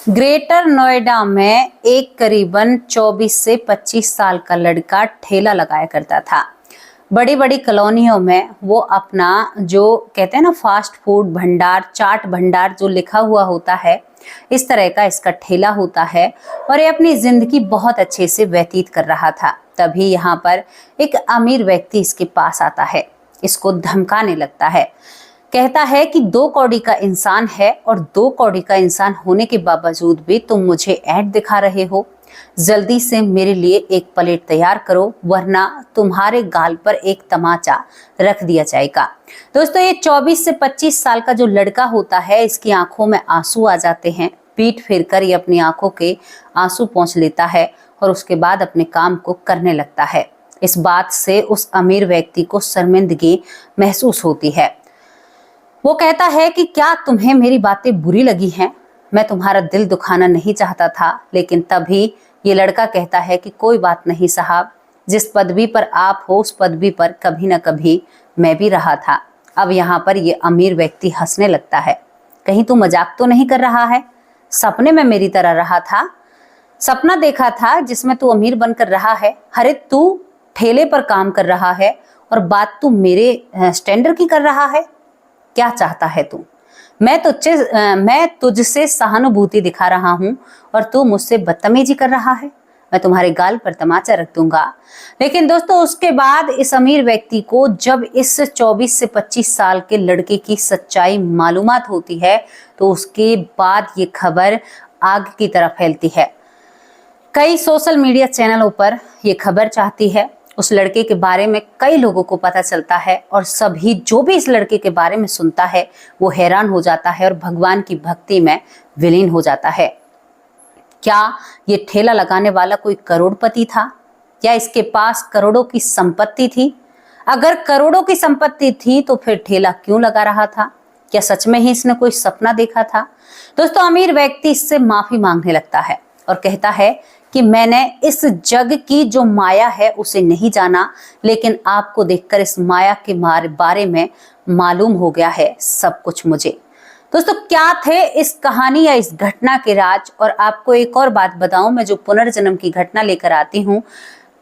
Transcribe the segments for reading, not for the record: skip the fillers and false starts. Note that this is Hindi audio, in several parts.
ग्रेटर नोएडा में एक करीबन 24 से 25 साल का लड़का ठेला लगाया करता था। बड़ी बड़ी कॉलोनियों में वो अपना जो कहते हैं ना फास्ट फूड भंडार, चाट भंडार जो लिखा हुआ होता है, इस तरह का इसका ठेला होता है और ये अपनी जिंदगी बहुत अच्छे से व्यतीत कर रहा था। तभी यहाँ पर एक अमीर व्यक्ति इसके पास आता है, इसको धमकाने लगता है। कहता है कि 2 कौड़ी का इंसान है और 2 कौड़ी का इंसान होने के बावजूद भी तुम मुझे ऐड दिखा रहे हो। जल्दी से मेरे लिए एक प्लेट तैयार करो वरना तुम्हारे गाल पर एक तमाचा रख दिया जाएगा। दोस्तों, ये 24 से 25 साल का जो लड़का होता है, इसकी आंखों में आंसू आ जाते हैं। पीठ फेरकर ये अपनी आंखों के आंसू पोंछ लेता है और उसके बाद अपने काम को करने लगता है। इस बात से उस अमीर व्यक्ति को शर्मिंदगी महसूस होती है। वो कहता है कि क्या तुम्हें मेरी बातें बुरी लगी हैं? मैं तुम्हारा दिल दुखाना नहीं चाहता था। लेकिन तभी ये लड़का कहता है कि कोई बात नहीं साहब, जिस पदवी पर आप हो उस पदवी पर कभी ना कभी मैं भी रहा था। अब यहाँ पर ये अमीर व्यक्ति हंसने लगता है। कहीं तू मजाक तो नहीं कर रहा है? सपने में मेरी तरह रहा था, सपना देखा था जिसमें तू अमीर बनकर रहा है। अरे तू ठेले पर काम कर रहा है और बात तू मेरे स्टैंडर्ड की कर रहा है। क्या चाहता है तू? मैं तुझसे सहानुभूति दिखा रहा हूँ और तू मुझसे बदतमीजी कर रहा है। मैं तुम्हारे गाल पर तमाचा रख दूंगा। लेकिन दोस्तों, उसके बाद इस अमीर व्यक्ति को जब इस 24 से 25 साल के लड़के की सच्चाई मालूमात होती है तो उसके बाद ये खबर आग की तरह फैलती है। कई सोशल मीडिया चैनलों पर ये खबर चाहती है। उस लड़के के बारे में कई लोगों को पता चलता है और सभी जो भी इस लड़के के बारे में सुनता है वो हैरान हो जाता है और भगवान की भक्ति में विलीन हो जाता है। क्या ये ठेला लगाने वाला कोई करोड़पति था? क्या इसके पास करोड़ों की संपत्ति थी? अगर करोड़ों की संपत्ति थी तो फिर ठेला क्यों लगा रहा था? क्या सच में ही इसने कोई सपना देखा था? दोस्तों, अमीर व्यक्ति इससे माफी मांगने लगता है और कहता है कि मैंने इस जग की जो माया है उसे नहीं जाना, लेकिन आपको देखकर इस माया के बारे में मालूम हो गया है सब कुछ मुझे। दोस्तों, क्या थे इस कहानी या इस घटना के राज? और आपको एक और बात बताऊं, मैं जो पुनर्जन्म की घटना लेकर आती हूँ,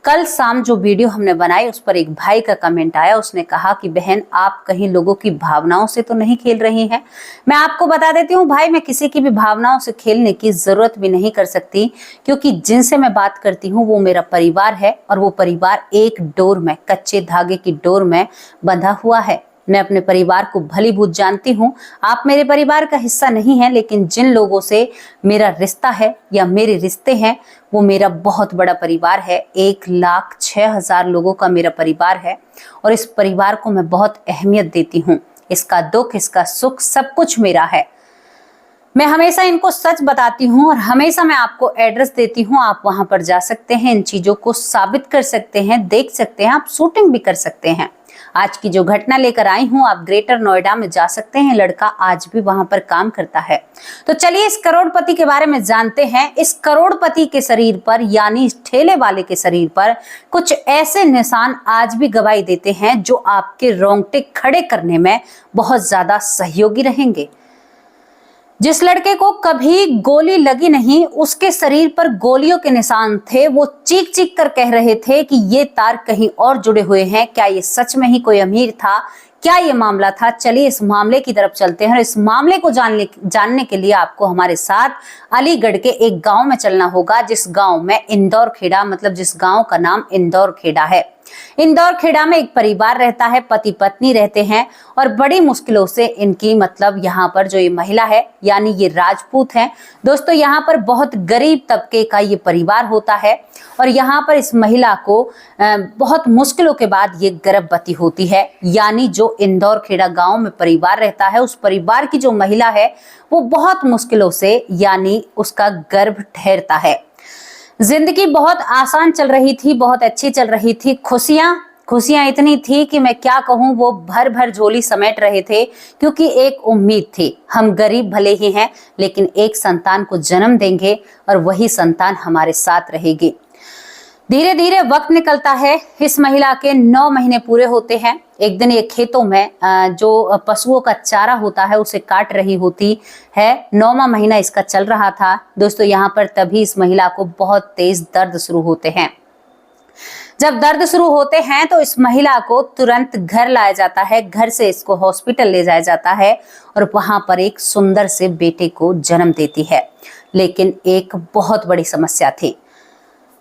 कल शाम जो वीडियो हमने बनाई उस पर एक भाई का कमेंट आया। उसने कहा कि बहन, आप कहीं लोगों की भावनाओं से तो नहीं खेल रही हैं। मैं आपको बता देती हूँ भाई, मैं किसी की भी भावनाओं से खेलने की जरूरत भी नहीं कर सकती, क्योंकि जिनसे मैं बात करती हूँ वो मेरा परिवार है और वो परिवार एक डोर में, कच्चे धागे की डोर में बंधा हुआ है। मैं अपने परिवार को भली भूत जानती हूँ। आप मेरे परिवार का हिस्सा नहीं है, लेकिन जिन लोगों से मेरा रिश्ता है या मेरे रिश्ते हैं वो मेरा बहुत बड़ा परिवार है। 1,06,000 लोगों का मेरा परिवार है और इस परिवार को मैं बहुत अहमियत देती हूँ। इसका दुख, इसका सुख, सब कुछ मेरा है। मैं हमेशा इनको सच बताती हूँ और हमेशा मैं आपको एड्रेस देती हूँ। आप वहां पर जा सकते हैं, इन चीजों को साबित कर सकते हैं, देख सकते हैं, आप शूटिंग भी कर सकते हैं। आज की जो घटना लेकर आई हूँ, आप ग्रेटर नोएडा में जा सकते हैं। लड़का आज भी वहां पर काम करता है। तो चलिए इस करोड़पति के बारे में जानते हैं। इस करोड़पति के शरीर पर, यानी इस ठेले वाले के शरीर पर कुछ ऐसे निशान आज भी गवाही देते हैं जो आपके रोंगटे खड़े करने में बहुत ज्यादा सहयोगी रहेंगे। जिस लड़के को कभी गोली लगी नहीं, उसके शरीर पर गोलियों के निशान थे। वो चीख चीख कर कह रहे थे कि ये तार कहीं और जुड़े हुए हैं। क्या ये सच में ही कोई अमीर था? क्या ये मामला था? चलिए इस मामले की तरफ चलते हैं। इस मामले को जानने के लिए आपको हमारे साथ अलीगढ़ के एक गांव में चलना होगा, जिस गांव में इंदौर खेड़ा, मतलब जिस गांव का नाम इंदौर खेड़ा है। इंदौर खेड़ा में एक परिवार रहता है, पति पत्नी रहते हैं और बड़ी मुश्किलों से इनकी, मतलब यहाँ पर जो ये महिला है, यानी ये राजपूत हैं। दोस्तों, यहाँ पर बहुत गरीब तबके का ये परिवार होता है और यहाँ पर इस महिला को बहुत मुश्किलों के बाद ये गर्भवती होती है। यानी जो इंदौर खेड़ा गांव में परिवार रहता है, उस परिवार की जो महिला है वो बहुत मुश्किलों से, यानी उसका गर्भ ठहरता है। जिंदगी बहुत आसान चल रही थी, बहुत अच्छी चल रही थी। खुशियां इतनी थी कि मैं क्या कहूँ, वो भर भर झोली समेट रहे थे, क्योंकि एक उम्मीद थी, हम गरीब भले ही हैं लेकिन एक संतान को जन्म देंगे और वही संतान हमारे साथ रहेगी। धीरे धीरे वक्त निकलता है। इस महिला के 9 महीने पूरे होते हैं। एक दिन ये खेतों में जो पशुओं का चारा होता है उसे काट रही होती है। 9वां महीना इसका चल रहा था दोस्तों। यहाँ पर तभी इस महिला को बहुत तेज दर्द शुरू होते हैं। जब दर्द शुरू होते हैं तो इस महिला को तुरंत घर लाया जाता है। घर से इसको हॉस्पिटल ले जाया जाता है और वहां पर एक सुंदर से बेटे को जन्म देती है। लेकिन एक बहुत बड़ी समस्या थी।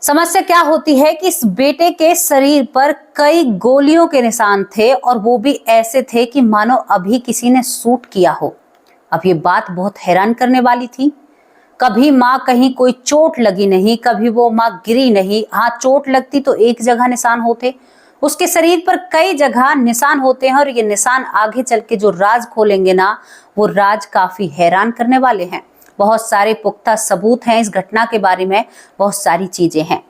समस्या क्या होती है कि इस बेटे के शरीर पर कई गोलियों के निशान थे और वो भी ऐसे थे कि मानो अभी किसी ने शूट किया हो। अब ये बात बहुत हैरान करने वाली थी। कभी माँ कहीं कोई चोट लगी नहीं, कभी वो माँ गिरी नहीं। हाँ, चोट लगती तो एक जगह निशान होते, उसके शरीर पर कई जगह निशान होते हैं और ये निशान आगे चल के जो राज खोलेंगे ना, वो राज काफी हैरान करने वाले हैं। बहुत सारे पुख्ता सबूत हैं इस घटना के बारे में, बहुत सारी चीजें हैं।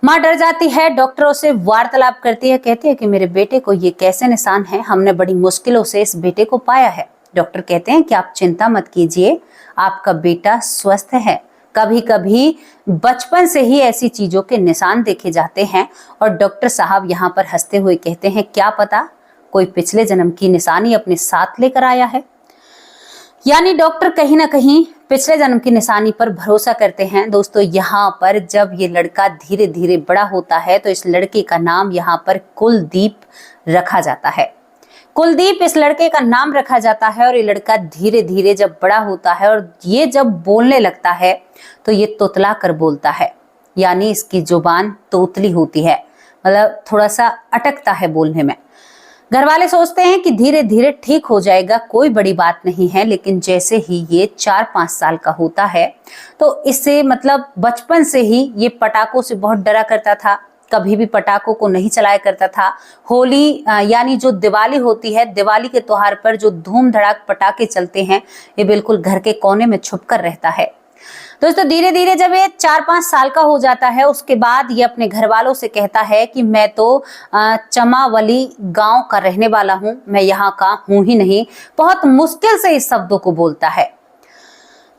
माँ डर जाती है, डॉक्टरों से वार्तालाप करती है, कहती है कि मेरे बेटे को ये कैसे निशान हैं, हमने बड़ी मुश्किलों से इस बेटे को पाया है। डॉक्टर कहते हैं कि आप चिंता मत कीजिए, आपका बेटा स्वस्थ है। कभी कभी बचपन से ही ऐसी चीजों के निशान देखे जाते हैं। और डॉक्टर साहब यहाँ पर हंसते हुए कहते हैं, क्या पता कोई पिछले जन्म की निशानी अपने साथ लेकर आया है। यानी डॉक्टर कहीं ना कहीं पिछले जन्म की निशानी पर भरोसा करते हैं। दोस्तों, यहाँ पर जब ये लड़का धीरे धीरे बड़ा होता है तो इस लड़के का नाम यहाँ पर कुलदीप रखा जाता है। कुलदीप इस लड़के का नाम रखा जाता है और ये लड़का धीरे धीरे जब बड़ा होता है और ये जब बोलने लगता है तो ये तोतला कर बोलता है। यानी इसकी जुबान तोतली होती है, मतलब थोड़ा सा अटकता है बोलने में। घर वाले सोचते हैं कि धीरे धीरे ठीक हो जाएगा, कोई बड़ी बात नहीं है। लेकिन जैसे ही ये 4-5 साल का होता है तो इससे मतलब बचपन से ही ये पटाखों से बहुत डरा करता था। कभी भी पटाखों को नहीं चलाया करता था। होली यानी जो दिवाली होती है, दिवाली के त्योहार पर जो धूम धड़ाक पटाखे चलते हैं, ये बिल्कुल घर के कोने में छुप कर रहता है। दोस्तों, धीरे धीरे जब ये 4-5 साल का हो जाता है उसके बाद ये अपने घर वालों से कहता है कि मैं तो चमावली गांव का रहने वाला हूँ, मैं यहाँ का हूँ ही नहीं। बहुत मुश्किल से इस शब्दों को बोलता है।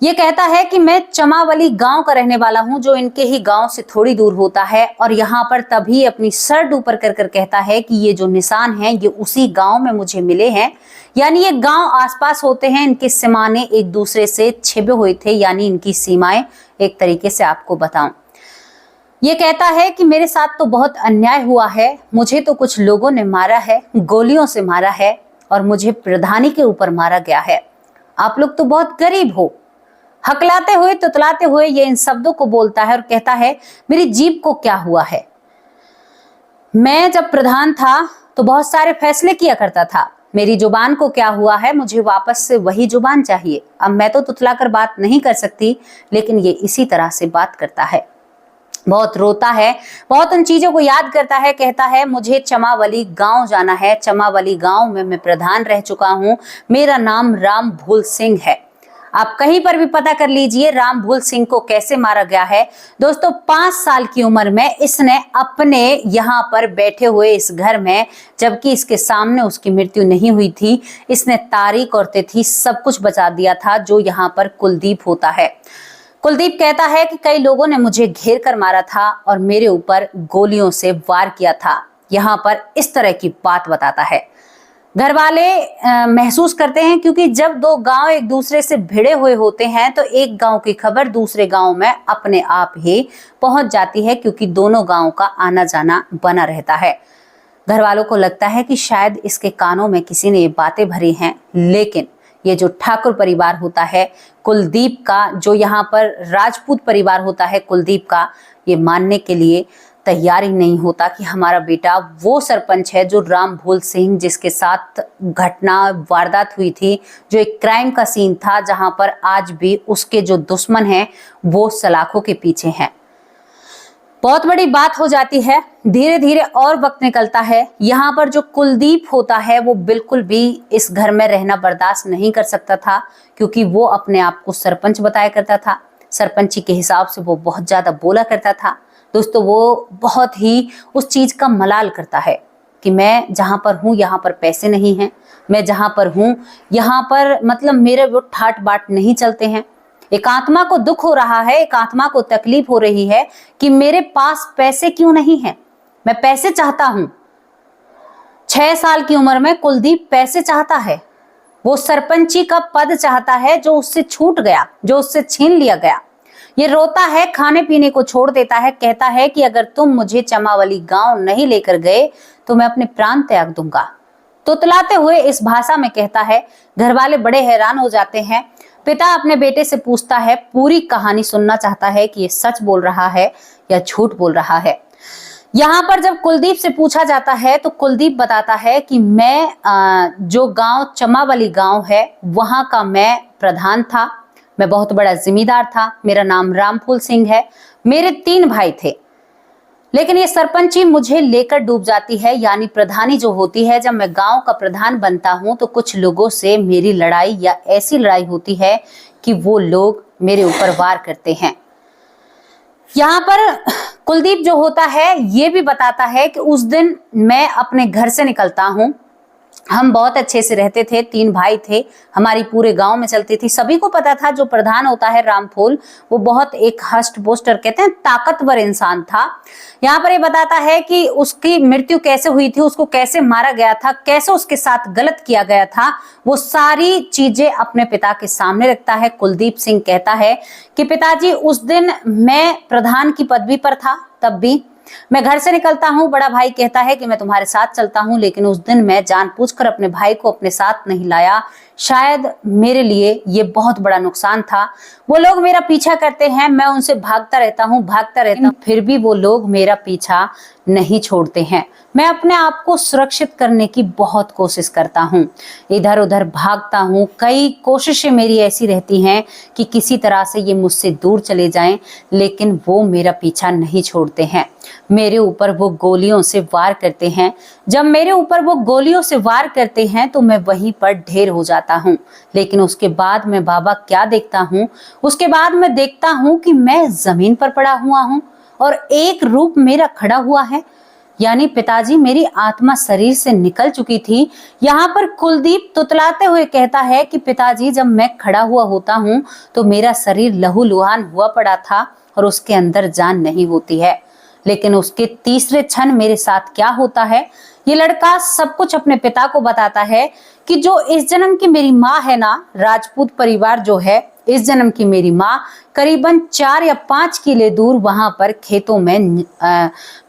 ये कहता है कि मैं चमावली गांव का रहने वाला हूं, जो इनके ही गांव से थोड़ी दूर होता है। और यहाँ पर तभी अपनी शर्ट ऊपर कर कर कहता है कि ये जो निशान हैं ये उसी गांव में मुझे मिले हैं। यानी ये गांव आसपास होते हैं, इनके सीमाने एक दूसरे से छिपे हुए थे। यानी इनकी सीमाएं एक तरीके से आपको बताऊं, ये कहता है कि मेरे साथ तो बहुत अन्याय हुआ है, मुझे तो कुछ लोगों ने मारा है, गोलियों से मारा है और मुझे प्रधानी के ऊपर मारा गया है। आप लोग तो बहुत गरीब हो। हकलाते हुए तुतलाते हुए ये इन शब्दों को बोलता है और कहता है, मेरी जीभ को क्या हुआ है। मैं जब प्रधान था तो बहुत सारे फैसले किया करता था। मेरी जुबान को क्या हुआ है, मुझे वापस से वही जुबान चाहिए। अब मैं तो तुतलाकर बात नहीं कर सकती, लेकिन ये इसी तरह से बात करता है। बहुत रोता है, बहुत उन चीजों को याद करता है। कहता है, मुझे चमावली गांव जाना है, चमावली गांव में मैं प्रधान रह चुका हूं, मेरा नाम राम भूल सिंह है। आप कहीं पर भी पता कर लीजिए राम भूल सिंह को कैसे मारा गया है। दोस्तों, 5 साल की उम्र में इसने अपने यहाँ पर बैठे हुए इस घर में, जबकि इसके सामने उसकी मृत्यु नहीं हुई थी, इसने तारीख और तिथि सब कुछ बता दिया था जो यहाँ पर कुलदीप होता है। कुलदीप कहता है कि कई लोगों ने मुझे घेर कर मारा था और मेरे ऊपर गोलियों से वार किया था। यहाँ पर इस तरह की बात बताता है। घर वाले महसूस करते हैं, क्योंकि जब 2 गांव एक दूसरे से भिड़े हुए होते हैं तो एक गांव की खबर दूसरे गांव में अपने आप ही पहुंच जाती है, क्योंकि दोनों गांव का आना जाना बना रहता है। घर वालों को लगता है कि शायद इसके कानों में किसी ने ये बातें भरी हैं, लेकिन ये जो ठाकुर परिवार होता है कुलदीप का, जो यहाँ पर राजपूत परिवार होता है कुलदीप का, ये मानने के लिए तैयार ही नहीं होता कि हमारा बेटा वो सरपंच है जो राम भूल सिंह, जिसके साथ घटना वारदात हुई थी, जो एक क्राइम का सीन था, जहां पर आज भी उसके जो दुश्मन हैं वो सलाखों के पीछे हैं। बहुत बड़ी बात हो जाती है। धीरे धीरे और वक्त निकलता है। यहाँ पर जो कुलदीप होता है वो बिल्कुल भी इस घर में रहना बर्दाश्त नहीं कर सकता था, क्योंकि वो अपने आप को सरपंच बताया करता था। सरपंची के हिसाब से वो बहुत ज्यादा बोला करता था। दोस्तों, वो बहुत ही उस चीज का मलाल करता है कि मैं जहाँ पर हूँ यहाँ पर पैसे नहीं हैं, मैं जहाँ पर हूँ यहाँ पर मतलब मेरे वो ठाट बाट नहीं चलते हैं, एक आत्मा को दुख हो रहा है, एक आत्मा को तकलीफ हो रही है कि मेरे पास पैसे क्यों नहीं है, मैं पैसे चाहता हूं। 6 साल की उम्र में कुलदीप पैसे चाहता है, वो सरपंची का पद चाहता है जो उससे छूट गया, जो उससे छीन लिया गया। ये रोता है, खाने पीने को छोड़ देता है, कहता है कि अगर तुम मुझे चमावली गांव नहीं लेकर गए तो मैं अपने प्राण त्याग दूंगा। तुतलाते हुए इस भाषा में कहता है। घर वाले बड़े हैरान हो जाते हैं। पिता अपने बेटे से पूछता है, पूरी कहानी सुनना चाहता है कि ये सच बोल रहा है या झूठ बोल रहा है। यहाँ पर जब कुलदीप से पूछा जाता है तो कुलदीप बताता है कि मैं जो गांव चमावली गांव है वहां का मैं प्रधान था, मैं बहुत बड़ा जिम्मेदार था, मेरा नाम रामफूल सिंह है, मेरे 3 भाई थे। लेकिन ये सरपंची मुझे लेकर डूब जाती है, यानी प्रधानी जो होती है, जब मैं गांव का प्रधान बनता हूं तो कुछ लोगों से मेरी लड़ाई या ऐसी लड़ाई होती है कि वो लोग मेरे ऊपर वार करते हैं। यहाँ पर कुलदीप जो होता है ये भी बताता है कि उस दिन मैं अपने घर से निकलता हूँ, हम बहुत अच्छे से रहते थे, 3 भाई थे, हमारी पूरे गांव में चलती थी, सभी को पता था जो प्रधान होता है रामफूल वो बहुत एक हष्ट पुष्ट और कहते हैं ताकतवर इंसान था। यहाँ पर ये बताता है कि उसकी मृत्यु कैसे हुई थी, उसको कैसे मारा गया था, कैसे उसके साथ गलत किया गया था, वो सारी चीजें अपने पिता के सामने रखता है। कुलदीप सिंह कहता है कि पिताजी उस दिन मैं प्रधान की पदवी पर था, तब भी मैं घर से निकलता हूँ, बड़ा भाई कहता है कि मैं तुम्हारे साथ चलता हूँ, लेकिन उस दिन मैं जानबूझकर अपने भाई को अपने साथ नहीं लाया, शायद मेरे लिए ये बहुत बड़ा नुकसान था। वो लोग मेरा पीछा करते हैं, मैं उनसे भागता रहता हूँ, फिर भी वो लोग मेरा पीछा नहीं छोड़ते हैं। मैं अपने आप को सुरक्षित करने की बहुत कोशिश करता हूँ, इधर उधर भागता हूँ, कई कोशिशें मेरी ऐसी रहती हैं कि किसी तरह से ये मुझसे दूर चले जाएं, लेकिन वो मेरा पीछा नहीं छोड़ते हैं। मेरे ऊपर वो गोलियों से वार करते हैं, जब मेरे ऊपर वो गोलियों से वार करते हैं तो मैं वहीं पर ढेर हो जाता हूँ। लेकिन उसके बाद मैं बाबा क्या देखता हूँ, उसके बाद मैं देखता हूँ कि मैं जमीन पर पड़ा हुआ हूँ और एक रूप मेरा खड़ा हुआ है, यानी पिताजी मेरी आत्मा शरीर से निकल चुकी थी। यहाँ पर कुलदीप तुतलाते हुए कहता है कि पिताजी जब मैं खड़ा हुआ होता हूँ तो मेरा शरीर लहूलुहान हुआ पड़ा था और उसके अंदर जान नहीं होती है, लेकिन उसके तीसरे क्षण मेरे साथ क्या होता है, ये लड़का सब कुछ अपने पिता को बताता है कि जो इस जन्म की मेरी माँ है ना, राजपूत परिवार जो है, इस जन्म की मेरी माँ करीबन 4 या 5 किले दूर वहां पर खेतों में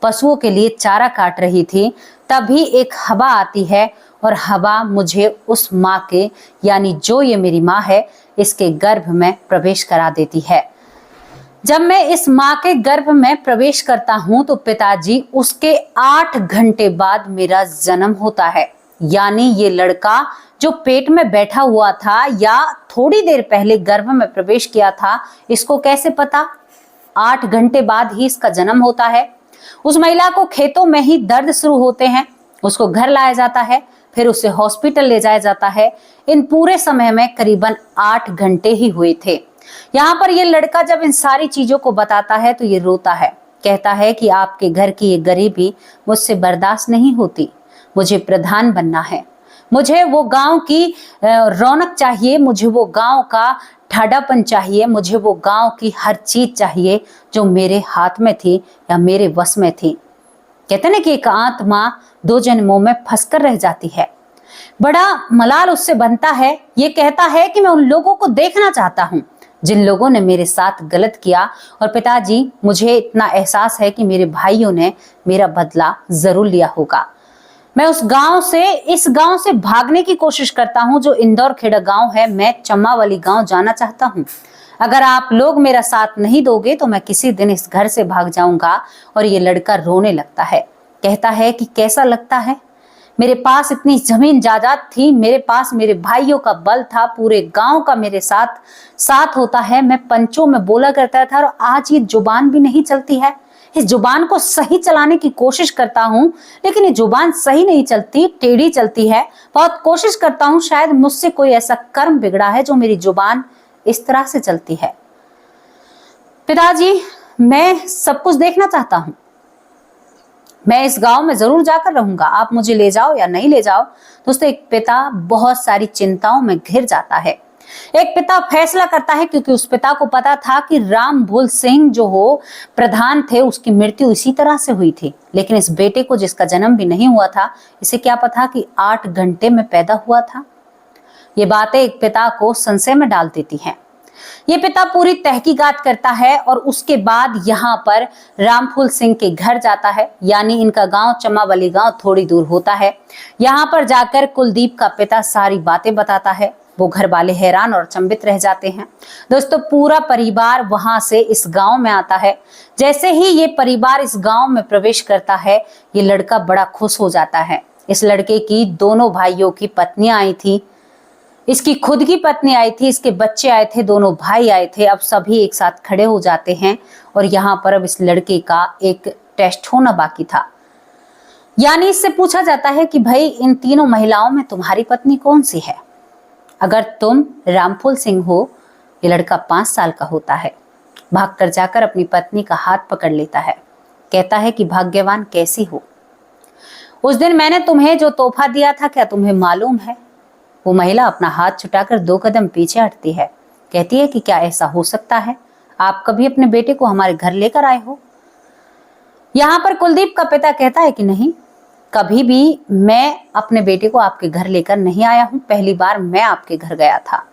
पशुओं के लिए चारा काट रही थी। तभी एक हवा आती है और हवा मुझे उस माँ के, यानी जो ये मेरी माँ है, इसके गर्भ में प्रवेश करा देती है। जब मैं इस माँ के गर्भ में प्रवेश करता हूँ तो पिताजी उसके 8 घंटे बाद मेरा जन्म होता है। यानी ये लड़का जो पेट में बैठा हुआ था या थोड़ी देर पहले गर्भ में प्रवेश किया था, इसको कैसे पता 8 घंटे बाद ही इसका जन्म होता है। उस महिला को खेतों में ही दर्द शुरू होते हैं, उसको घर लाया जाता है, फिर उसे हॉस्पिटल ले जाया जाता है। इन पूरे समय में करीबन 8 घंटे ही हुए थे। यहाँ पर ये लड़का जब इन सारी चीजों को बताता है तो ये रोता है, कहता है कि आपके घर की ये गरीबी मुझसे बर्दाश्त नहीं होती, मुझे प्रधान बनना है, मुझे वो गांव की रौनक चाहिए, मुझे वो गांव का ठाडापन चाहिए, मुझे वो गांव की हर चीज चाहिए जो मेरे हाथ में थी या मेरे वश में थी। कहते ना कि एक आत्मा 2 जन्मों में फंसकर रह जाती है। बड़ा मलाल उससे बनता है, ये कहता है कि मैं उन लोगों को देखना चाहता हूँ जिन लोगों ने मेरे साथ गलत किया, और पिताजी मुझे इतना एहसास है कि मेरे भाइयों ने मेरा बदला जरूर लिया होगा। मैं इस गांव से भागने की कोशिश करता हूं जो इंदौर खेड़ा गांव है। मैं चमावली गांव जाना चाहता हूं। अगर आप लोग मेरा साथ नहीं दोगे तो मैं किसी दिन इस घर से भाग जाऊंगा। और ये लड़का रोने लगता है, कहता है कि कैसा लगता है, मेरे पास इतनी जमीन जायदाद थी, मेरे पास मेरे भाइयों का बल था, पूरे गांव का मेरे साथ होता है, मैं पंचों में बोला करता था, और आज ये जुबान भी नहीं चलती है। इस जुबान को सही चलाने की कोशिश करता हूं, लेकिन ये जुबान सही नहीं चलती, टेढ़ी चलती है। बहुत कोशिश करता हूं, शायद मुझसे कोई ऐसा कर्म बिगड़ा है जो मेरी जुबान इस तरह से चलती है। पिताजी मैं सब कुछ देखना चाहता हूं, मैं इस गांव में जरूर जाकर रहूंगा, आप मुझे ले जाओ या नहीं ले जाओ। दोस्तों एक पिता बहुत सारी चिंताओं में घिर जाता है। एक पिता फैसला करता है, क्योंकि उस पिता को पता था कि रामफूल सिंह जो हो प्रधान थे, उसकी मृत्यु इसी तरह से हुई थी। लेकिन इस बेटे को, जिसका जन्म भी नहीं हुआ था, इसे क्या पता कि 8 घंटे में पैदा हुआ था। ये बातें एक पिता को संशय में डाल देती हैं। ये पिता पूरी तहकीकात करता है और उसके बाद यहाँ पर रामफूल सिंह के घर जाता है, यानी इनका गांव चमावली गांव थोड़ी दूर होता है। यहाँ पर जाकर कुलदीप का पिता सारी बातें बताता है। वो घर वाले हैरान और अचंभित रह जाते हैं। दोस्तों, पूरा परिवार वहां से इस गांव में आता है। जैसे ही ये परिवार इस गांव में प्रवेश करता है, ये लड़का बड़ा खुश हो जाता है। इस लड़के की दोनों भाइयों की पत्नियां आई थी, इसकी खुद की पत्नी आई थी, इसके बच्चे आए थे, दोनों भाई आए थे। अब सभी एक साथ खड़े हो जाते हैं और यहाँ पर अब इस लड़के का एक टेस्ट होना बाकी था। यानी इससे पूछा जाता है कि भाई, इन तीनों महिलाओं में तुम्हारी पत्नी कौन सी है? अगर तुम रामफूल सिंह हो, ये लड़का 5 साल का होता है। भागकर जाकर अपनी पत्नी का हाथ पकड़ लेता है, कहता है कि भाग्यवान कैसी हो, उस दिन मैंने तुम्हें जो तोहफा दिया था, क्या तुम्हें मालूम है? वो महिला अपना हाथ छुटाकर 2 कदम पीछे हटती है, कहती है कि क्या ऐसा हो सकता है? आप कभी अपने बेटे को हमारे घर लेकर आए हो? यहाँ पर कुलदीप का पिता कहता है कि नहीं, कभी भी मैं अपने बेटे को आपके घर लेकर नहीं आया हूं, पहली बार मैं आपके घर गया था।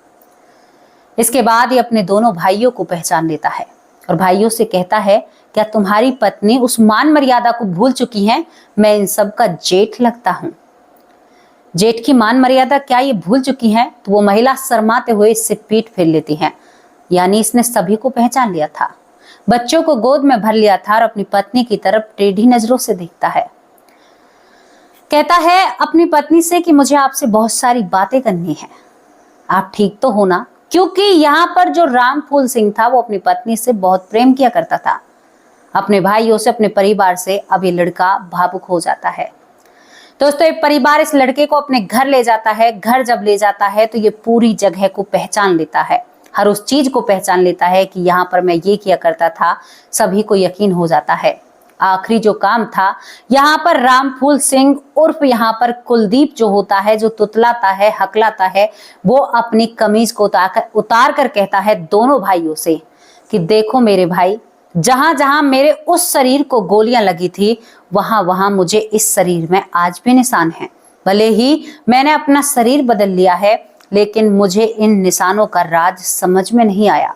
इसके बाद ये अपने दोनों भाइयों को पहचान लेता है और भाइयों से कहता है, क्या तुम्हारी पत्नी उस मान मर्यादा को भूल चुकी है? मैं इन सब का जेठ लगता हूं। जेठ की मान मर्यादा क्या ये भूल चुकी है? तो वो महिला शर्माते हुए इससे पीठ फेर लेती है। यानी इसने सभी को पहचान लिया था, बच्चों को गोद में भर लिया था और अपनी पत्नी की तरफ टेढ़ी नजरों से देखता है। कहता है अपनी पत्नी से कि मुझे आपसे बहुत सारी बातें करनी है, आप ठीक तो हो ना? क्योंकि यहाँ पर जो रामफूल सिंह था, वो अपनी पत्नी से बहुत प्रेम किया करता था, अपने भाइयों से, अपने परिवार से। अब ये लड़का भावुक हो जाता है। दोस्तों, एक परिवार इस लड़के को अपने घर ले जाता है। घर जब ले जाता है तो ये पूरी जगह को पहचान लेता है, हर उस चीज को पहचान लेता है कि यहाँ पर मैं ये किया करता था। सभी को यकीन हो जाता है। आखिरी जो काम था, यहाँ पर रामफूल सिंह उर्फ यहाँ पर कुलदीप जो होता है, जो तुतलाता है, हकलाता है, वो अपनी कमीज को उतार कर कहता है दोनों भाइयों से कि देखो मेरे भाई, जहां जहां मेरे उस शरीर को गोलियां लगी थी, वहां वहां मुझे इस शरीर में आज भी निशान हैं। भले ही मैंने अपना शरीर बदल लिया है, लेकिन मुझे इन निशानों का राज समझ में नहीं आया।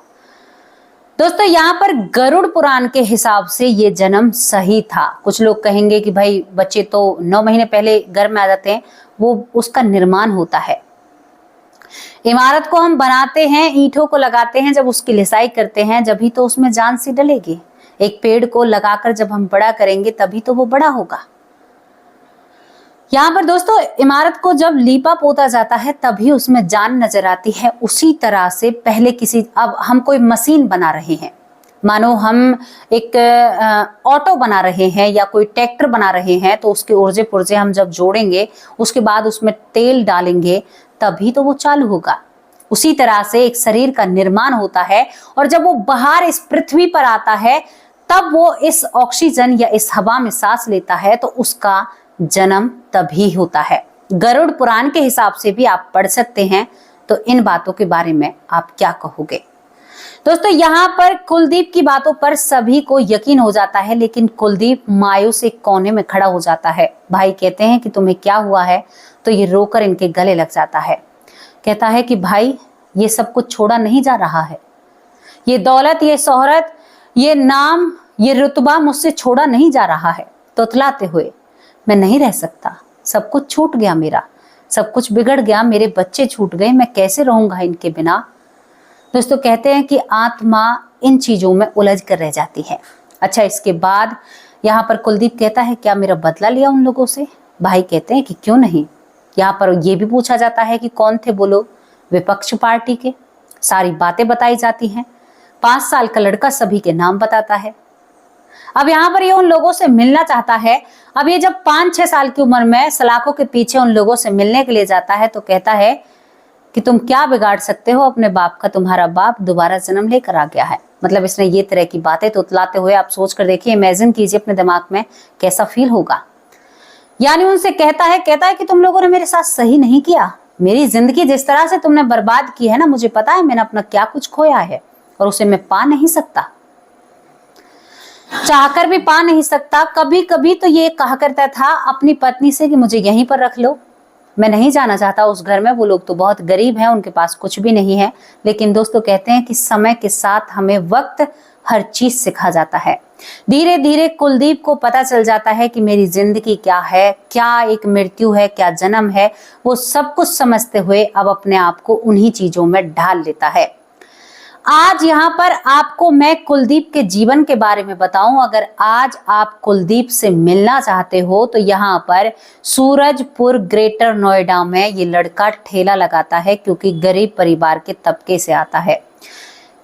दोस्तों, यहाँ पर गरुड़ पुराण के हिसाब से ये जन्म सही था। कुछ लोग कहेंगे कि भाई बच्चे तो 9 महीने पहले गर्भ में आ जाते हैं, वो उसका निर्माण होता है। इमारत को हम बनाते हैं, ईंटों को लगाते हैं, जब उसकी लिसाई करते हैं, जब ही तो उसमें जान सी डलेगी। एक पेड़ को लगाकर जब हम बड़ा करेंगे, तभी तो वो बड़ा होगा। यहाँ पर दोस्तों, इमारत को जब लीपा पोता जाता है, तभी उसमें जान नजर आती है। उसी तरह से पहले अब हम कोई मशीन बना रहे हैं, मानो हम एक ऑटो बना रहे हैं या कोई ट्रैक्टर बना रहे हैं, तो उसके ऊर्जे पुर्जे हम जब जोड़ेंगे, उसके बाद उसमें तेल डालेंगे, तभी तो वो चालू होगा। उसी तरह से एक शरीर का निर्माण होता है, और जब वो बाहर इस पृथ्वी पर आता है, तब वो इस ऑक्सीजन या इस हवा में सांस लेता है, तो उसका जन्म तभी होता है। गरुड़ पुराण के हिसाब से भी आप पढ़ सकते हैं। तो इन बातों के बारे में आप क्या कहोगे? दोस्तों, यहाँ पर कुलदीप की बातों पर सभी को यकीन हो जाता है, लेकिन कुलदीप मायूस एक कोने में खड़ा हो जाता है। भाई कहते हैं कि तुम्हें क्या हुआ है? तो ये रोकर इनके गले लग जाता है। कहता है कि भाई, ये सब कुछ छोड़ा नहीं जा रहा है, ये दौलत, ये शोहरत, ये नाम, ये रुतबा मुझसे छोड़ा नहीं जा रहा है। तुतलाते हुए, मैं नहीं रह सकता, सब कुछ छूट गया मेरा, सब कुछ बिगड़ गया, मेरे बच्चे छूट गए, मैं कैसे रहूंगा इनके बिना। दोस्तों, कहते हैं कि आत्मा इन चीजों में उलझ कर रह जाती है। अच्छा, इसके बाद यहाँ पर कुलदीप कहता है, क्या मेरा बदला लिया उन लोगों से? भाई कहते हैं कि क्यों नहीं। यहाँ पर यह भी पूछा जाता है कि कौन थे वो लोग? विपक्ष पार्टी के। सारी बातें बताई जाती हैं। 5 साल का लड़का सभी के नाम बताता है। अब यहाँ पर ये उन लोगों से मिलना चाहता है। अब ये जब 5-6 साल की उम्र में सलाखों के पीछे उन लोगों से मिलने के लिए जाता है, तो कहता है कि तुम क्या बिगाड़ सकते हो अपने बाप का? तुम्हारा बाप दोबारा जन्म लेकर आ गया है। मतलब इसने ये तरह की बातें तुतलाते हुए, आप सोच कर देखिए, इमेजिन कीजिए अपने दिमाग में कैसा फील होगा। यानी उनसे कहता है कि तुम लोगों ने मेरे साथ सही नहीं किया, मेरी जिंदगी जिस तरह से तुमने बर्बाद की है ना, मुझे पता है मैंने अपना क्या कुछ खोया है और उसे मैं पा नहीं सकता, चाहकर भी पा नहीं सकता। कभी कभी तो ये कहा करता था अपनी पत्नी से कि मुझे यहीं पर रख लो, मैं नहीं जाना चाहता उस घर में, वो लोग तो बहुत गरीब हैं, उनके पास कुछ भी नहीं है। लेकिन दोस्तों कहते हैं कि समय के साथ हमें वक्त हर चीज सिखा जाता है। धीरे धीरे कुलदीप को पता चल जाता है कि मेरी जिंदगी क्या है, क्या एक मृत्यु है, क्या जन्म है। वो सब कुछ समझते हुए अब अपने आप को उन्हीं चीजों में ढाल लेता है। आज यहाँ पर आपको मैं कुलदीप के जीवन के बारे में बताऊं। अगर आज आप कुलदीप से मिलना चाहते हो तो यहाँ पर सूरजपुर ग्रेटर नोएडा में ये लड़का ठेला लगाता है, क्योंकि गरीब परिवार के तबके से आता है।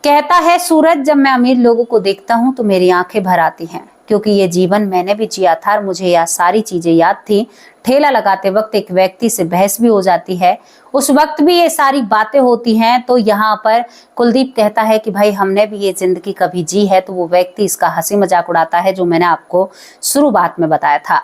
कहता है सूरज, जब मैं अमीर लोगों को देखता हूं तो मेरी आंखें भर आती हैं, क्योंकि ये जीवन मैंने भी जिया था और मुझे यह सारी चीजें याद थी। ठेला लगाते वक्त एक व्यक्ति से बहस भी हो जाती है, उस वक्त भी ये सारी बातें होती हैं। तो यहाँ पर कुलदीप कहता है कि भाई हमने भी ये जिंदगी कभी जी है। तो वो व्यक्ति इसका हंसी मजाक उड़ाता है, जो मैंने आपको शुरुआत में बताया था।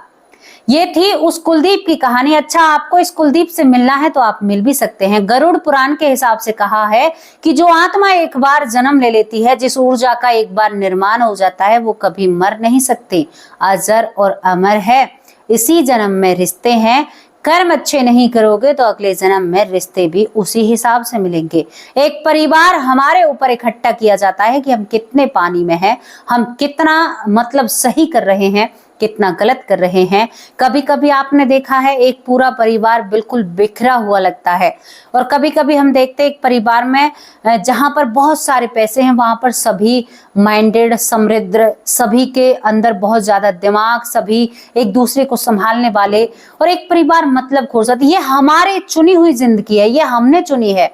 ये थी उस कुलदीप की कहानी। अच्छा, आपको इस कुलदीप से मिलना है तो आप मिल भी सकते हैं। गरुड़ पुराण के हिसाब से कहा है कि जो आत्मा एक बार जन्म ले लेती है, जिस ऊर्जा का एक बार निर्माण हो जाता है, वो कभी मर नहीं सकती, अजर और अमर है। इसी जन्म में रिश्ते हैं, कर्म अच्छे नहीं करोगे तो अगले जन्म में रिश्ते भी उसी हिसाब से मिलेंगे। एक परिवार हमारे ऊपर इकट्ठा किया जाता है कि हम कितने पानी में हैं, हम कितना मतलब सही कर रहे हैं, कितना गलत कर रहे हैं। कभी कभी आपने देखा है एक पूरा परिवार बिल्कुल बिखरा हुआ लगता है, और कभी कभी हम देखते हैं एक परिवार में जहां पर बहुत सारे पैसे हैं, वहां पर सभी माइंडेड, समृद्ध, सभी के अंदर बहुत ज्यादा दिमाग, सभी एक दूसरे को संभालने वाले, और एक परिवार मतलब खोर जाती है। ये हमारी चुनी हुई जिंदगी है, ये हमने चुनी है,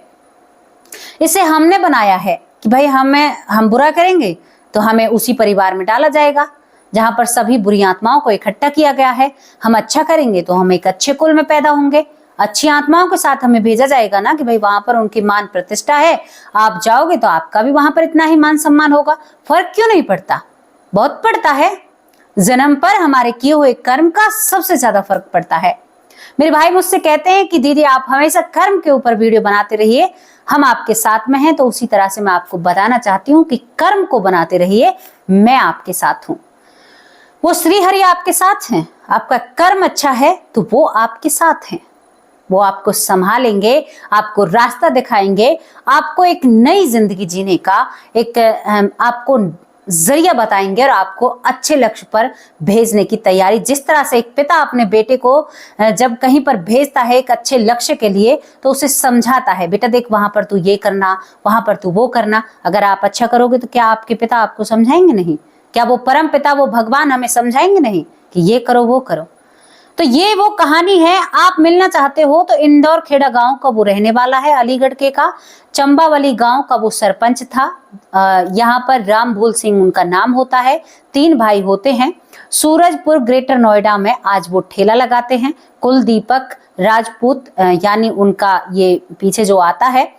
इसे हमने बनाया है कि भाई हम बुरा करेंगे तो हमें उसी परिवार में डाला जाएगा जहां पर सभी बुरी आत्माओं को इकट्ठा किया गया है। हम अच्छा करेंगे तो हम एक अच्छे कुल में पैदा होंगे, अच्छी आत्माओं के साथ हमें भेजा जाएगा ना कि भाई वहां पर उनकी मान प्रतिष्ठा है, आप जाओगे तो आपका भी वहां पर इतना ही मान सम्मान होगा। फर्क क्यों नहीं पड़ता? बहुत पड़ता है। जन्म पर हमारे किए हुए कर्म का सबसे ज्यादा फर्क पड़ता है। मेरे भाई मुझसे कहते हैं कि दीदी आप हमेशा कर्म के ऊपर वीडियो बनाते रहिए, हम आपके साथ में हैं। तो उसी तरह से मैं आपको बताना चाहती हूँ कि कर्म को बनाते रहिए, मैं आपके साथ हूँ। वो श्री हरि आपके साथ हैं। आपका कर्म अच्छा है तो वो आपके साथ हैं, वो आपको संभालेंगे, आपको रास्ता दिखाएंगे, आपको एक नई जिंदगी जीने का एक आपको जरिया बताएंगे और आपको अच्छे लक्ष्य पर भेजने की तैयारी। जिस तरह से एक पिता अपने बेटे को जब कहीं पर भेजता है एक अच्छे लक्ष्य के लिए, तो उसे समझाता है, बेटा देख वहां पर तू ये करना, वहां पर तू वो करना। अगर आप अच्छा करोगे तो क्या आपके पिता आपको समझाएंगे नहीं? क्या वो परम पिता, वो भगवान हमें समझाएंगे नहीं कि ये करो वो करो? तो ये वो कहानी है। आप मिलना चाहते हो तो इंदौर खेड़ा गांव का वो रहने वाला है, अलीगढ़ के का चंबावली गांव का वो सरपंच था। यहाँ पर राम भूल सिंह उनका नाम होता है। 3 भाई होते हैं। सूरजपुर ग्रेटर नोएडा में आज वो ठेला लगाते हैं। कुलदीपक राजपूत यानी उनका ये पीछे जो आता है।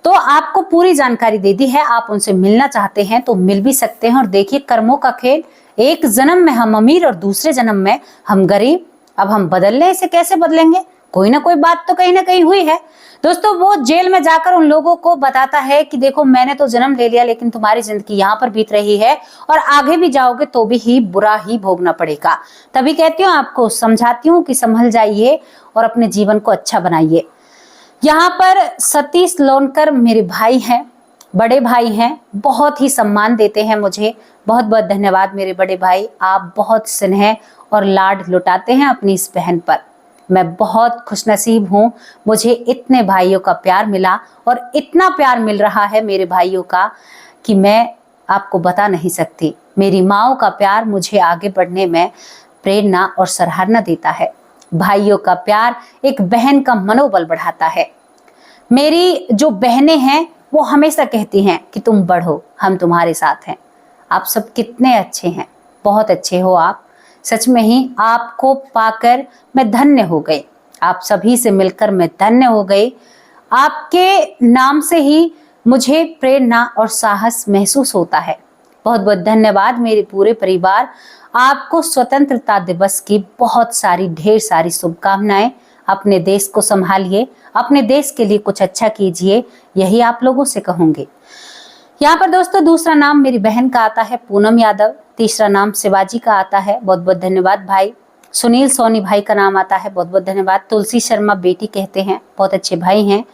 तो आपको पूरी जानकारी दे दी है। आप उनसे मिलना चाहते हैं तो मिल भी सकते हैं। और देखिए कर्मों का खेल, एक जन्म में हम अमीर और दूसरे जन्म में हम गरीब। अब हम बदल लें, इसे कैसे बदलेंगे? कोई ना कोई बात तो कहीं ना कहीं हुई है। दोस्तों वो जेल में जाकर उन लोगों को बताता है कि देखो मैंने तो जन्म ले लिया, लेकिन तुम्हारी जिंदगी यहाँ पर बीत रही है और आगे भी जाओगे तो भी ही बुरा ही भोगना पड़ेगा। तभी कहती हूँ, आपको समझाती हूँ कि संभल जाइए और अपने जीवन को अच्छा बनाइए। यहाँ पर सतीश लोनकर मेरे भाई हैं, बड़े भाई हैं, बहुत ही सम्मान देते हैं मुझे। बहुत बहुत धन्यवाद मेरे बड़े भाई, आप बहुत स्नेह और लाड लुटाते हैं अपनी इस बहन पर। मैं बहुत खुशनसीब हूँ, मुझे इतने भाइयों का प्यार मिला और इतना प्यार मिल रहा है मेरे भाइयों का कि मैं आपको बता नहीं सकती। मेरी माँओं का प्यार मुझे आगे बढ़ने में प्रेरणा और सराहना देता है। भाइयों का प्यार एक बहन का मनोबल बढ़ाता है। मेरी जो बहनें हैं वो हमेशा कहती हैं कि तुम बढ़ो, हम तुम्हारे साथ हैं। आप सब कितने अच्छे हैं, बहुत अच्छे हो आप। सच में ही आपको पाकर मैं धन्य हो गई, आप सभी से मिलकर मैं धन्य हो गई। आपके नाम से ही मुझे प्रेरणा और साहस महसूस होता है। बहुत बहुत धन्यवाद मेरे पूरे परिवार। आपको स्वतंत्रता दिवस की बहुत सारी ढेर सारी शुभकामनाएं। अपने देश को संभालिए, अपने देश के लिए कुछ अच्छा कीजिए, यही आप लोगों से कहूंगी। यहाँ पर दोस्तों दूसरा नाम मेरी बहन का आता है पूनम यादव, तीसरा नाम शिवाजी का आता है, बहुत बहुत धन्यवाद भाई। सुनील सोनी भाई का नाम आता है, बहुत बहुत धन्यवाद। तुलसी शर्मा बेटी कहते हैं, बहुत अच्छे भाई हैं।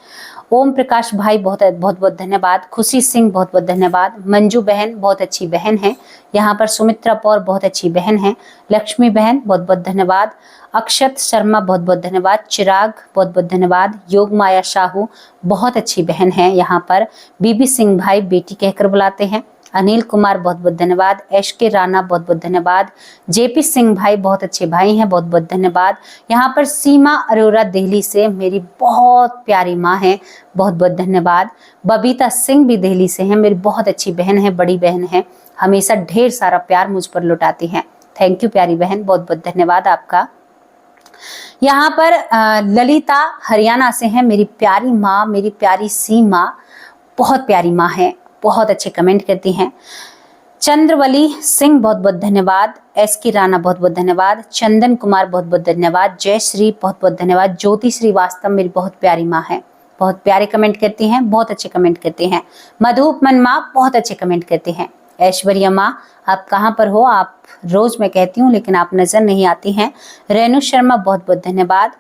ओम प्रकाश भाई बहुत बहुत धन्यवाद। खुशी सिंह बहुत बहुत धन्यवाद। मंजू बहन बहुत अच्छी बहन है। यहाँ पर सुमित्रा पौर बहुत अच्छी बहन है। लक्ष्मी बहन बहुत बहुत धन्यवाद। अक्षत शर्मा बहुत बहुत धन्यवाद। चिराग बहुत बहुत धन्यवाद। योग माया शाहू बहुत अच्छी बहन है। यहाँ पर बीबी सिंह भाई बेटी कहकर बुलाते हैं। अनिल कुमार बहुत बहुत धन्यवाद। एश के राणा बहुत बहुत धन्यवाद। जेपी सिंह भाई बहुत अच्छे भाई हैं, बहुत बहुत धन्यवाद। यहाँ पर सीमा अरोरा दिल्ली से मेरी बहुत प्यारी माँ है, बहुत बहुत धन्यवाद। बबीता सिंह भी दिल्ली से हैं, मेरी बहुत अच्छी बहन है, बड़ी बहन है, हमेशा ढेर सारा प्यार मुझ पर लुटाती हैं। थैंक यू प्यारी बहन, बहुत बहुत धन्यवाद आपका। यहाँ पर ललिता हरियाणा से हैं, मेरी प्यारी माँ, मेरी प्यारी सीमा, बहुत प्यारी माँ है, बहुत अच्छे कमेंट करती हैं। चंद्रवली सिंह बहुत बहुत धन्यवाद। एस की राणा बहुत बहुत धन्यवाद। चंदन कुमार बहुत बहुत धन्यवाद। जय श्री बहुत बहुत धन्यवाद। ज्योति श्रीवास्तव मेरी बहुत प्यारी माँ है, बहुत प्यारे कमेंट करती हैं, बहुत अच्छे कमेंट करती हैं। मधुपमन माँ बहुत अच्छे कमेंट करती हैं। ऐश्वर्या माँ आप कहाँ पर हो, आप रोज मैं कहती हूँ लेकिन आप नजर नहीं आती हैं। रेणु शर्मा बहुत बहुत धन्यवाद।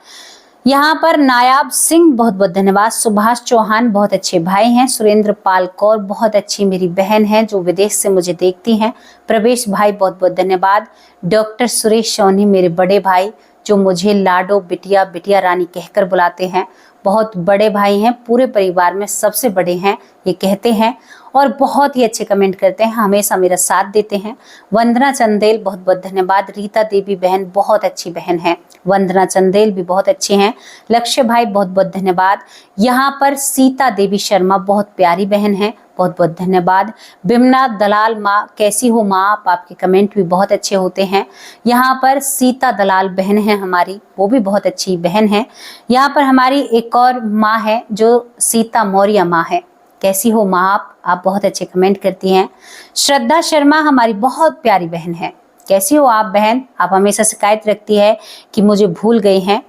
यहाँ पर नायाब सिंह बहुत बहुत धन्यवाद। सुभाष चौहान बहुत अच्छे भाई हैं। सुरेंद्र पाल कौर बहुत अच्छी मेरी बहन है जो विदेश से मुझे देखती हैं। प्रवेश भाई बहुत बहुत धन्यवाद। डॉक्टर सुरेश सोनी मेरे बड़े भाई जो मुझे लाडो बिटिया बिटिया रानी कहकर बुलाते हैं, बहुत बड़े भाई हैं, पूरे परिवार में सबसे बड़े हैं ये कहते हैं और बहुत ही अच्छे कमेंट करते हैं, हमेशा मेरा साथ देते हैं। वंदना चंदेल बहुत बहुत धन्यवाद। रीता देवी बहन बहुत अच्छी बहन है, वंदना चंदेल भी बहुत अच्छे हैं। लक्ष्य भाई बहुत बहुत धन्यवाद। यहाँ पर सीता देवी शर्मा बहुत प्यारी बहन है, बहुत बहुत धन्यवाद। बिमना दलाल माँ कैसी हो माँ, आपके कमेंट भी बहुत अच्छे होते हैं। यहाँ पर सीता दलाल बहन है हमारी, वो भी बहुत अच्छी बहन है। यहाँ पर हमारी एक और माँ है जो सीता मौर्य माँ है, कैसी हो माँ आप बहुत अच्छे कमेंट करती हैं। श्रद्धा शर्मा हमारी बहुत प्यारी बहन है, कैसी हो आप बहन, आप हमेशा शिकायत रखती है कि मुझे भूल गई हैं।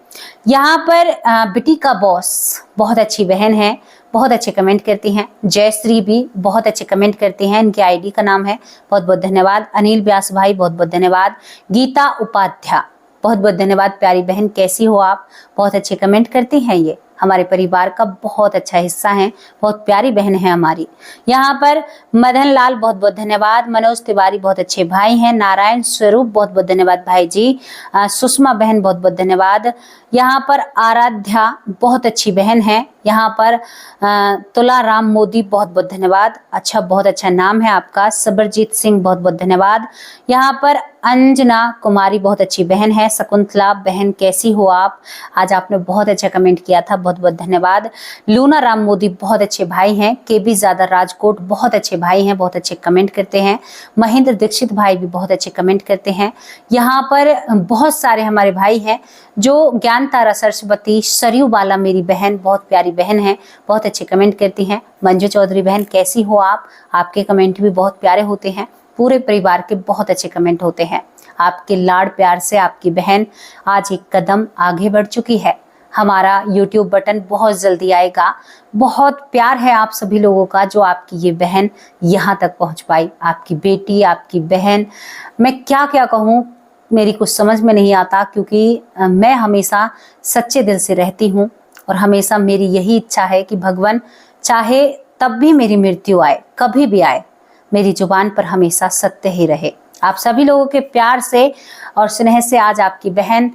यहाँ पर बिटी का बॉस बहुत अच्छी बहन है, बहुत अच्छे कमेंट करती हैं। जयश्री भी बहुत अच्छे कमेंट करती हैं, इनके आईडी का नाम है, बहुत बहुत धन्यवाद। अनिल व्यास भाई बहुत बहुत धन्यवाद। गीता उपाध्याय बहुत बहुत धन्यवाद प्यारी बहन, कैसी हो आप, बहुत अच्छे कमेंट करती हैं, ये हमारे परिवार का बहुत अच्छा हिस्सा है, बहुत प्यारी बहन है हमारी। यहाँ पर मदन लाल बहुत बहुत धन्यवाद। मनोज तिवारी बहुत अच्छे भाई हैं। नारायण स्वरूप बहुत बहुत धन्यवाद भाई जी। सुषमा बहन बहुत बहुत धन्यवाद। यहाँ पर आराध्या बहुत अच्छी बहन है। यहाँ पर तुला राम मोदी बहुत बहुत धन्यवाद, अच्छा बहुत अच्छा नाम है आपका। सबरजीत सिंह बहुत बहुत धन्यवाद। यहाँ पर अंजना कुमारी बहुत अच्छी बहन है। शकुंतला बहन कैसी हो आप, आज आपने बहुत अच्छा कमेंट किया था, बहुत बहुत धन्यवाद। लूना राम मोदी बहुत अच्छे भाई हैं। केबी ज्यादा राजकोट बहुत अच्छे भाई हैं, बहुत अच्छे कमेंट करते हैं। महेंद्र दीक्षित भाई भी बहुत अच्छे कमेंट करते हैं। यहाँ पर बहुत सारे हमारे भाई हैं जो ज्ञान तारा सरस्वती सरयू बाला मेरी बहन बहुत प्यारी बहन है, बहुत अच्छे कमेंट करती हैं। मंजू चौधरी बहन कैसी हो आप, आपके कमेंट भी बहुत प्यारे होते हैं, पूरे परिवार के बहुत अच्छे कमेंट होते हैं। आपके लाड़ प्यार से आपकी बहन आज एक कदम आगे बढ़ चुकी है। हमारा YouTube बटन बहुत जल्दी आएगा। बहुत प्यार है आप सभी लोगों का जो आपकी ये बहन यहाँ तक पहुँच पाई, आपकी बेटी, आपकी बहन, मैं क्या क्या कहूँ मेरी कुछ समझ में नहीं आता, क्योंकि मैं हमेशा सच्चे दिल से रहती हूँ और हमेशा मेरी यही इच्छा है कि भगवान चाहे तब भी मेरी मृत्यु आए, कभी भी आए, मेरी जुबान पर हमेशा सत्य ही रहे। आप सभी लोगों के प्यार से और स्नेह से आज आपकी बहन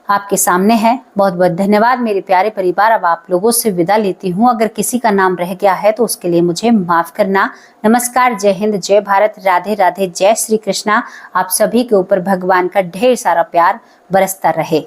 आपके सामने है। बहुत बहुत धन्यवाद मेरे प्यारे परिवार। अब आप लोगों से विदा लेती हूँ, अगर किसी का नाम रह गया है तो उसके लिए मुझे माफ करना। नमस्कार, जय हिंद, जय भारत, राधे राधे, जय श्री कृष्णा। आप सभी के ऊपर भगवान का ढेर सारा प्यार बरसता रहे।